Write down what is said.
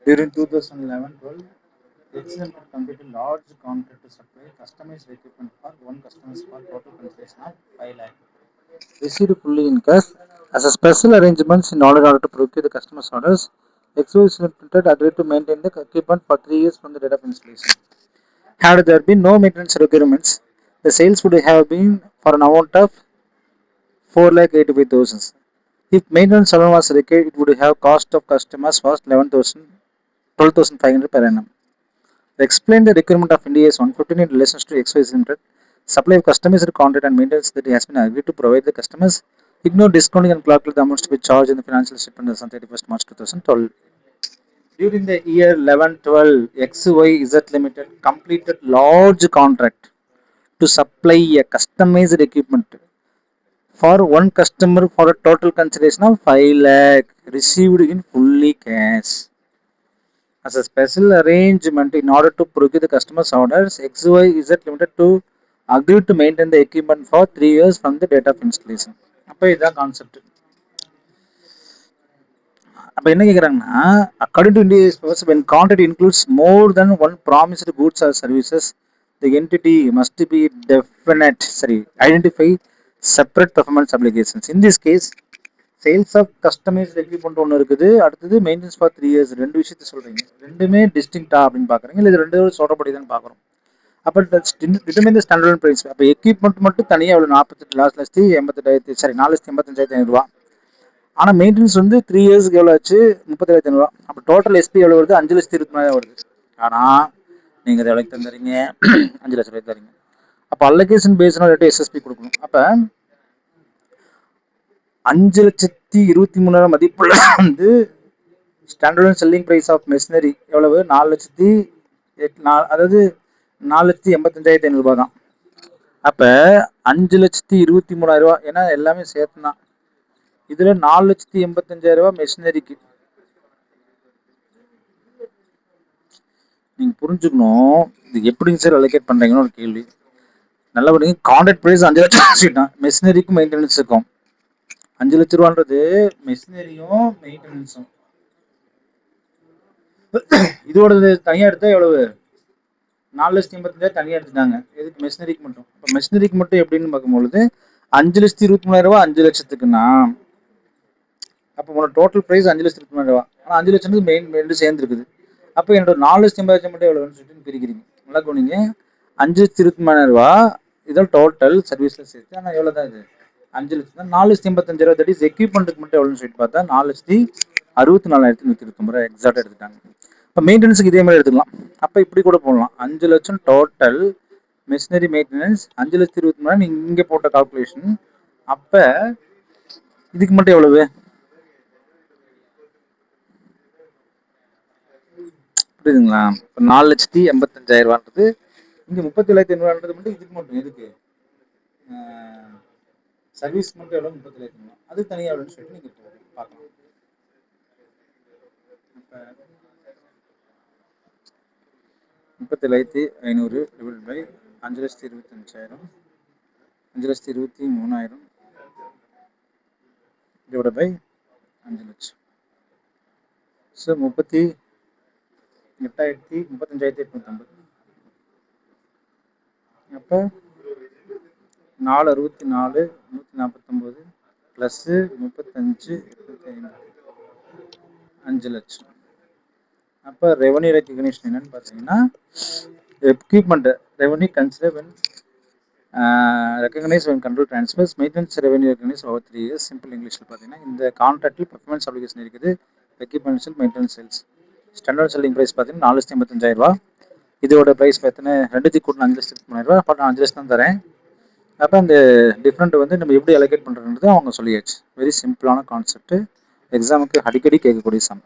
During 2011-12, Excellent completed large contract to supply customized equipment for one customer for total consideration of 5 lakh. Received fully in cash as a special arrangements in order to procure the customer's orders. Excellent Limited agreed to maintain the equipment for 3 years from the date of installation. Had there been no maintenance requirements, the sales would have been for an amount of 4,85,000. If maintenance alone was required, it would have cost of customers was 11,000, 12,500 per annum. Explain the requirement of India's 115 in relation to XYZ Limited. Supply of customized content and maintenance that has been agreed to provide the customers. Ignore discounting and calculate the amounts to be charged in the financial statement on 31st March 2012. During the year 11-12, XYZ Limited completed large contract to supply a customized equipment for one customer for a total consideration of 5 lakh received in fully cash. As a special arrangement in order to procure the customer's orders, XYZ Limited to agree to maintain the equipment for 3 years from the date of installation. அப்போ இதுதான் concept. அப்போ என்ன கேட்குறாங்கன்னா, according to India when contract includes more than one promised goods or services, the entity must be identify separate performance obligations. In this case, sales of customised equipment ஒன்று இருக்குது, அடுத்தது maintenance for 3 years. ரெண்டு விஷயத்த சொல்கிறீங்க, ரெண்டுமே டிஸ்டிங்டா அப்படின்னு பார்க்குறீங்க, இல்லை இது ரெண்டு சொல்கிறபடி தான் பார்க்குறோம். அப்போ டிட்டர்மைன் தி ஸ்டாண்டர்ட் ப்ரைஸ். அப்போ எக்யூப்மெண்ட் மட்டும் தனியாக எவ்வளோ 4,88,000 சரி 4,85,500 ஆனால் மெயின்டெனன்ஸ் வந்து 3 இயர்ஸ்க்கு எவ்வளோ ஆச்சு 37,500. அப்போ டோட்டல் எஸ்பி எவ்வளோ வருது 5,24,000 வருது. ஆனால் நீங்கள் அதை எவ்வளோக்கு தந்துறீங்க 5 லட்ச ரூபாய்க்கு தரீங்க. அப்போ அலோகேஷன் பேஸ்னா ரேட்டு எஸ்எஸ்பி கொடுக்கணும். அப்போ 5,23,000 மதிப்புள்ள வந்து standard selling price of machinery எவ்வளவு 4,85,500 தான். அப்போ 5,23,000 ஏன்னா எல்லாமே சேர்த்து தான். இதுல 4,85,000 மெஷினரிக்கு. நீங்க புரிஞ்சுக்கணும் இது எப்படிங்க சார் அலோகேட் பண்றீங்கன்னு ஒரு கேள்வி. நல்லா பண்ணுங்க. கான்ட்ராக்ட் பிரைஸ் 5 லட்சம், மெஷினரிக்கும் மெயின்டெனன்ஸுக்கும் 5 லட்ச ரூபான்றது மெஷினரியும் மெயின்டெனன்ஸும். இதோட தனியா எடுத்தா எவ்வளவு 4,85,000 தனியா எடுத்துட்டாங்க. எதுக்கு மெஷினரிக்கு மட்டும். இப்போ மெஷினரிக்கு மட்டும் எப்படின்னு பார்க்கும்பொழுது 5,23,000 5 லட்சத்துக்குன்னா அப்போ உங்களோட டோட்டல் ப்ரைஸ் 5,23,000. ஆனால் 5 லட்சத்துக்கு மெயின் ரெண்டு சேர்ந்துருக்குது. அப்போ என்னோட 4,85,000 மட்டும் எவ்வளோன்னு சொல்லிட்டு பிரிக்கிறீங்க. நல்லா போனீங்க 5,23,000 இதான் டோட்டல் சர்வீஸில் சேர்த்து. ஆனால் எவ்வளோ தான் இது 5 லட்சம் தான். 4,85,000 தட் இஸ் எக்யூப்மெண்ட்டுக்கு மட்டும் எவ்வளோன்னு சொல்லிட்டு பார்த்தா 4,64,199 எக்ஸாக்டாக எடுத்துட்டாங்க. இப்போ மெயின்டெனன்ஸுக்கு இதே மாதிரி எடுத்துக்கலாம். அப்போ இப்படி கூட போடலாம். 5 லட்சம் டோட்டல் மெஷினரி மெயின்டெனன்ஸ் 5,23,000 நீங்கள் இங்கே போட்ட கால்குலேஷன். அப்போ இதுக்கு மட்டும் எவ்வளவு புரியுதுங்களா? இப்போ 4,85,000 இங்கே 37,500 மட்டும் இதுக்கு மட்டும். எதுக்கு சர்வீஸ் மட்டும் எவ்வளோ 37,500 அது தனியாக எவ்வளோன்னு சொல்லிட்டு நீங்கள் பார்க்கலாம். இப்போ 37,500 டிவைட் பை 5,25,000 5,23,000 டிவைட் பை 5 லட்சம். ஸோ 35,850. அப்போ 4,64 149 ப்ளஸ் 35 5 லட்சம். அப்போ ரெவன்யூ ரெக்கக்னிஷன் என்னன்னு பார்த்தீங்கன்னா equipment revenue consider when recognise when control transfers maintenance revenue recognise over 3 years. Simple இங்கிலீஷில் பார்த்தீங்கன்னா இந்த கான்ட்ராக்டில் பெர்ஃபார்மன்ஸ் அப்ளிகேஷன் இருக்குது. Equipments maintenance sales standard selling price பார்த்தீங்கன்னா 4,85,000. இதோட ப்ரைஸ் பார்த்தீங்கன்னா ரெண்டுத்துக்கு கூட 5,03,000. அப்போ நான் 5 லட்சம் தான் தரேன். அப்போ அந்த டிஃப்ரெண்ட் வந்து நம்ம எப்படி அலோகேட் பண்ணுறதுன்றது அவங்க சொல்லியாச்சு. வெரி சிம்பிளான கான்செப்ட். எக்ஸாமுக்கு அடிக்கடி கேட்கக்கூடிய சம்.